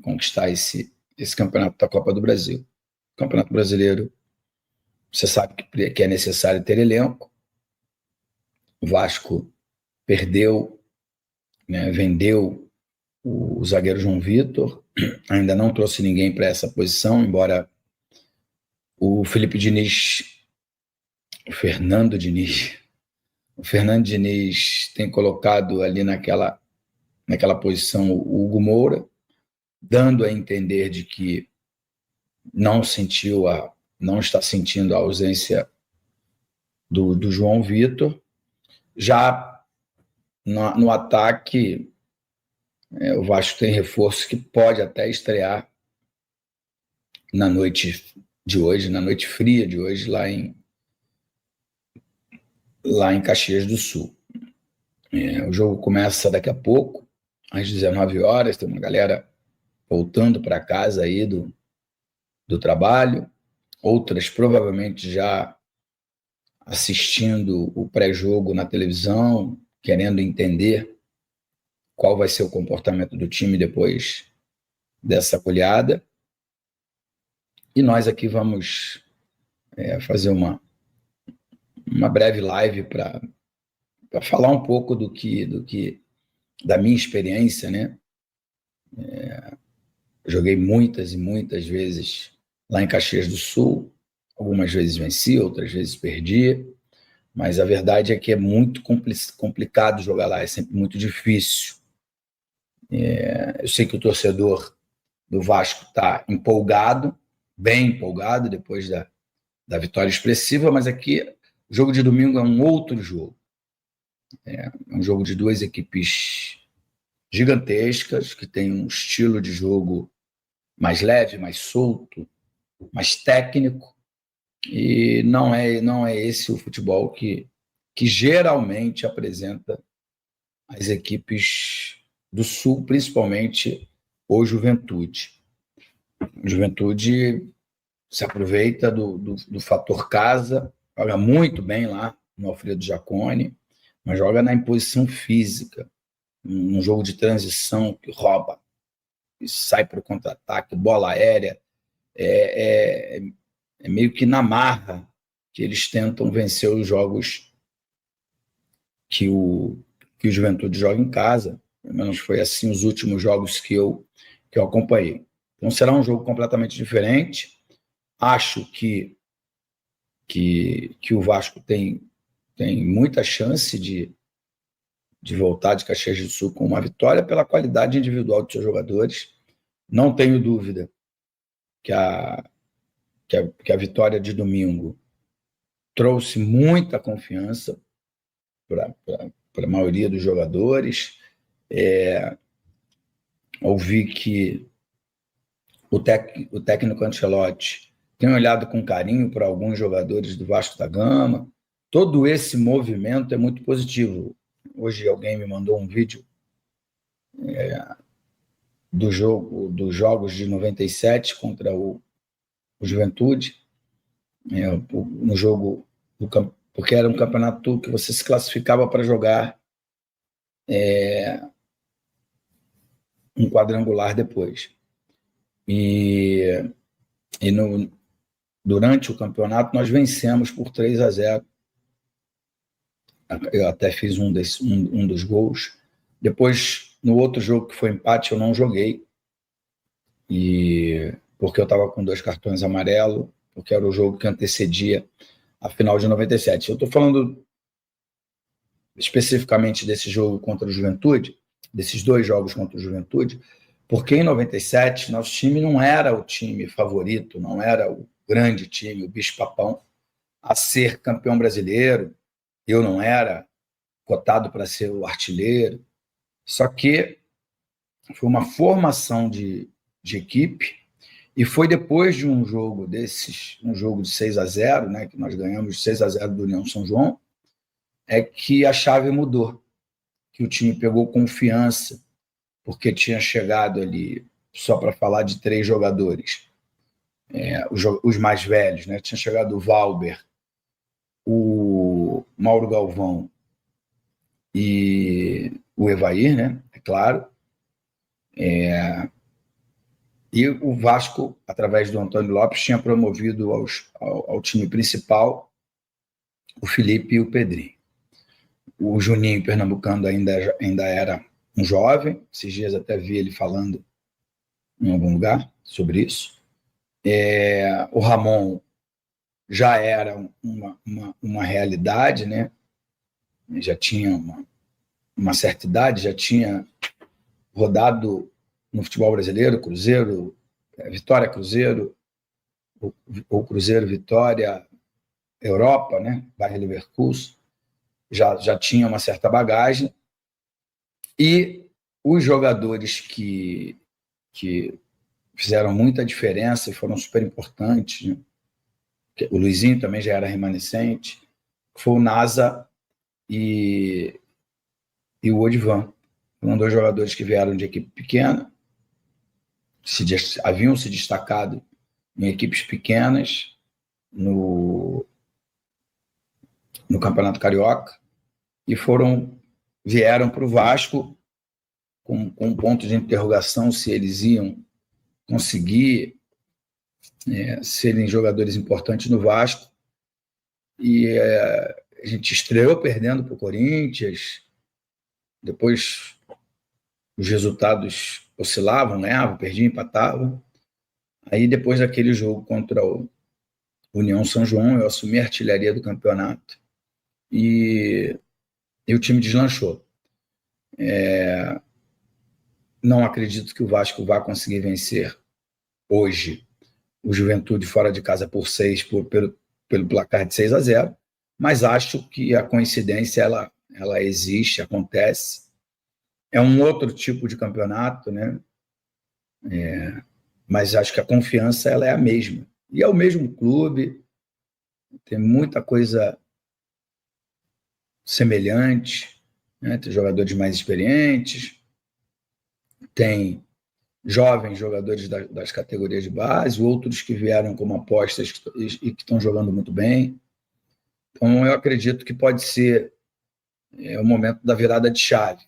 conquistar esse campeonato da Copa do Brasil. O Campeonato Brasileiro, você sabe que é necessário ter elenco. O Vasco perdeu, né, vendeu o zagueiro João Vitor, ainda não trouxe ninguém para essa posição, embora o Fernando Diniz tem colocado ali naquela posição o Hugo Moura, dando a entender de que não está sentindo a ausência do João Vitor. Já no ataque, o Vasco tem reforço que pode até estrear na noite de hoje, na noite fria de hoje, lá em Caxias do Sul. O jogo começa daqui a pouco, às 19 horas, tem uma galera voltando para casa aí do trabalho, outras provavelmente já assistindo o pré-jogo na televisão, querendo entender qual vai ser o comportamento do time depois dessa goleada. E nós aqui vamos fazer uma breve live para falar um pouco da minha experiência, né? Joguei muitas e muitas vezes lá em Caxias do Sul, algumas vezes venci, outras vezes perdi, mas a verdade é que é muito complicado jogar lá, é sempre muito difícil. Eu sei que o torcedor do Vasco está empolgado, bem empolgado, depois da vitória expressiva, mas aqui o jogo de domingo é um outro jogo. É um jogo de duas equipes gigantescas, que tem um estilo de jogo mais leve, mais solto, mais técnico, e não é esse o futebol que geralmente apresenta as equipes do Sul, principalmente o Juventude. O Juventude se aproveita do fator casa, joga muito bem lá no Alfredo Jaconi, mas joga na imposição física, num jogo de transição que rouba, e sai para o contra-ataque, bola aérea, é meio que na marra que eles tentam vencer os jogos que o Juventude joga em casa. Pelo menos foi assim os últimos jogos que eu acompanhei. Então será um jogo completamente diferente. Acho que o Vasco tem muita chance de voltar de Caxias do Sul com uma vitória pela qualidade individual dos seus jogadores. Não tenho dúvida que a vitória de domingo trouxe muita confiança para a maioria dos jogadores. Ouvi que o técnico Ancelotti tem olhado com carinho para alguns jogadores do Vasco da Gama. Todo esse movimento é muito positivo. Hoje alguém me mandou um vídeo dos jogos de 97 contra o Juventude, no jogo porque era um campeonato que você se classificava para jogar um quadrangular depois. Durante o campeonato nós vencemos por 3-0. Eu até fiz um dos gols. Depois, no outro jogo que foi empate, eu não joguei, porque eu estava com 2 cartões amarelos, porque era o jogo que antecedia a final de 97. Eu estou falando especificamente desse jogo contra o Juventude, desses 2 jogos contra o Juventude, porque em 97 nosso time não era o time favorito, não era o grande time, o bicho-papão, a ser campeão brasileiro. Eu não era cotado para ser o artilheiro. Só que foi uma formação de equipe, e foi depois de um jogo desses, um jogo de 6-0, né, que nós ganhamos 6-0 do União São João, que a chave mudou, que o time pegou confiança, porque tinha chegado ali, só para falar de 3 jogadores, os mais velhos, né? Tinha chegado o Valber, o Mauro Galvão e o Evair, né? É claro. E o Vasco, através do Antônio Lopes, tinha promovido ao time principal o Felipe e o Pedrinho. O Juninho Pernambucano ainda era um jovem, esses dias até vi ele falando em algum lugar sobre isso. O Ramon já era uma realidade, né? Já tinha uma certa idade, já tinha rodado no futebol brasileiro, Cruzeiro, Vitória Cruzeiro, ou Cruzeiro Vitória Europa, né? Bayer Leverkusen, já tinha uma certa bagagem. E os jogadores que fizeram muita diferença e foram super importantes, né? O Luizinho também já era remanescente, foi o Nasa e o Odivan. Foram dois jogadores que vieram de equipe pequena, haviam se destacado em equipes pequenas no Campeonato Carioca e vieram para o Vasco com um ponto de interrogação se eles iam conseguir serem jogadores importantes no Vasco. E a gente estreou perdendo para o Corinthians, depois os resultados oscilavam, ganhava, perdia, empatava. Aí depois daquele jogo contra o União São João, eu assumi a artilharia do campeonato e o time deslanchou. Não acredito que o Vasco vá conseguir vencer hoje o Juventude fora de casa por 6, pelo placar de 6-0, mas acho que a coincidência ela existe, acontece. É um outro tipo de campeonato, né? Mas acho que a confiança ela é a mesma. E é o mesmo clube, tem muita coisa semelhante, né? Tem jogadores mais experientes, tem jovens jogadores das categorias de base, outros que vieram como apostas e que estão jogando muito bem. Então, eu acredito que pode ser o momento da virada de chave.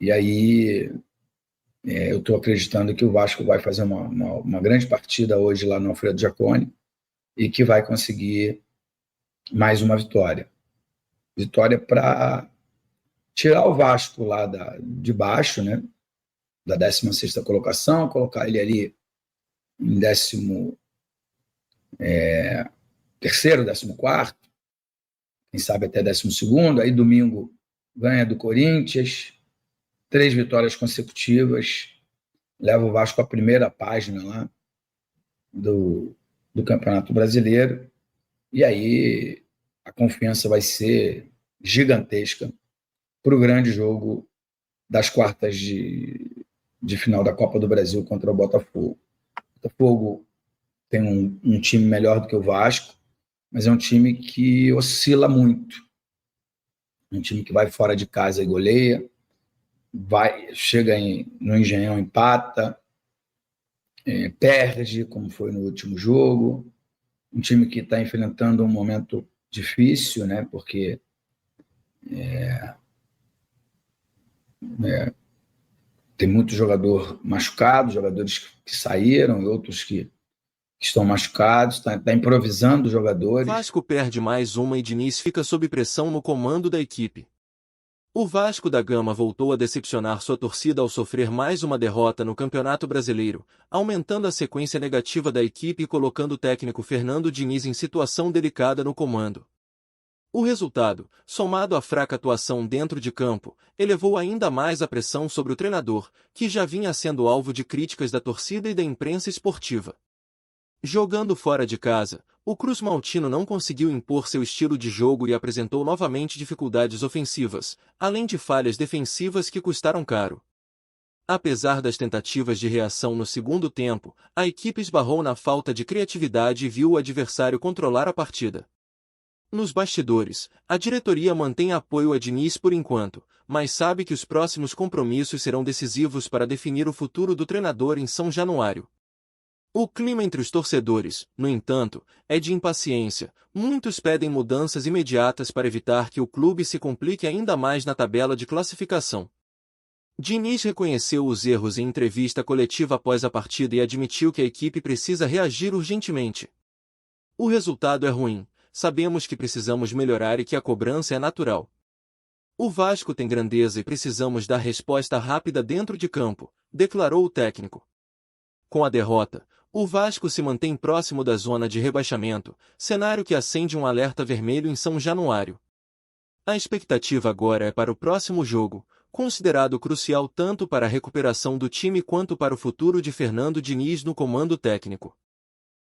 E aí, eu estou acreditando que o Vasco vai fazer uma grande partida hoje lá no Alfredo Jaconi e que vai conseguir mais uma vitória. Vitória para tirar o Vasco lá de baixo, né? Da 16ª colocação, colocar ele ali em 13º, 14º, quem sabe até 12º. Aí domingo ganha do Corinthians, 3 vitórias consecutivas, leva o Vasco à primeira página lá do Campeonato Brasileiro, e aí a confiança vai ser gigantesca para o grande jogo das quartas de final da Copa do Brasil contra o Botafogo. O Botafogo tem um time melhor do que o Vasco, mas é um time que oscila muito. Um time que vai fora de casa e goleia, chega no Engenhão, empata, perde, como foi no último jogo. Um time que está enfrentando um momento difícil, né? Porque tem muito jogador machucado, jogadores que saíram e outros que estão machucados, está improvisando jogadores. Vasco perde mais uma e Diniz fica sob pressão no comando da equipe. O Vasco da Gama voltou a decepcionar sua torcida ao sofrer mais uma derrota no Campeonato Brasileiro, aumentando a sequência negativa da equipe e colocando o técnico Fernando Diniz em situação delicada no comando. O resultado, somado à fraca atuação dentro de campo, elevou ainda mais a pressão sobre o treinador, que já vinha sendo alvo de críticas da torcida e da imprensa esportiva. Jogando fora de casa, o Cruz Maltino não conseguiu impor seu estilo de jogo e apresentou novamente dificuldades ofensivas, além de falhas defensivas que custaram caro. Apesar das tentativas de reação no segundo tempo, a equipe esbarrou na falta de criatividade e viu o adversário controlar a partida. Nos bastidores, a diretoria mantém apoio a Diniz por enquanto, mas sabe que os próximos compromissos serão decisivos para definir o futuro do treinador em São Januário. O clima entre os torcedores, no entanto, é de impaciência. Muitos pedem mudanças imediatas para evitar que o clube se complique ainda mais na tabela de classificação. Diniz reconheceu os erros em entrevista coletiva após a partida e admitiu que a equipe precisa reagir urgentemente. O resultado é ruim, sabemos que precisamos melhorar e que a cobrança é natural. O Vasco tem grandeza e precisamos dar resposta rápida dentro de campo, declarou o técnico. Com a derrota, o Vasco se mantém próximo da zona de rebaixamento, cenário que acende um alerta vermelho em São Januário. A expectativa agora é para o próximo jogo, considerado crucial tanto para a recuperação do time quanto para o futuro de Fernando Diniz no comando técnico.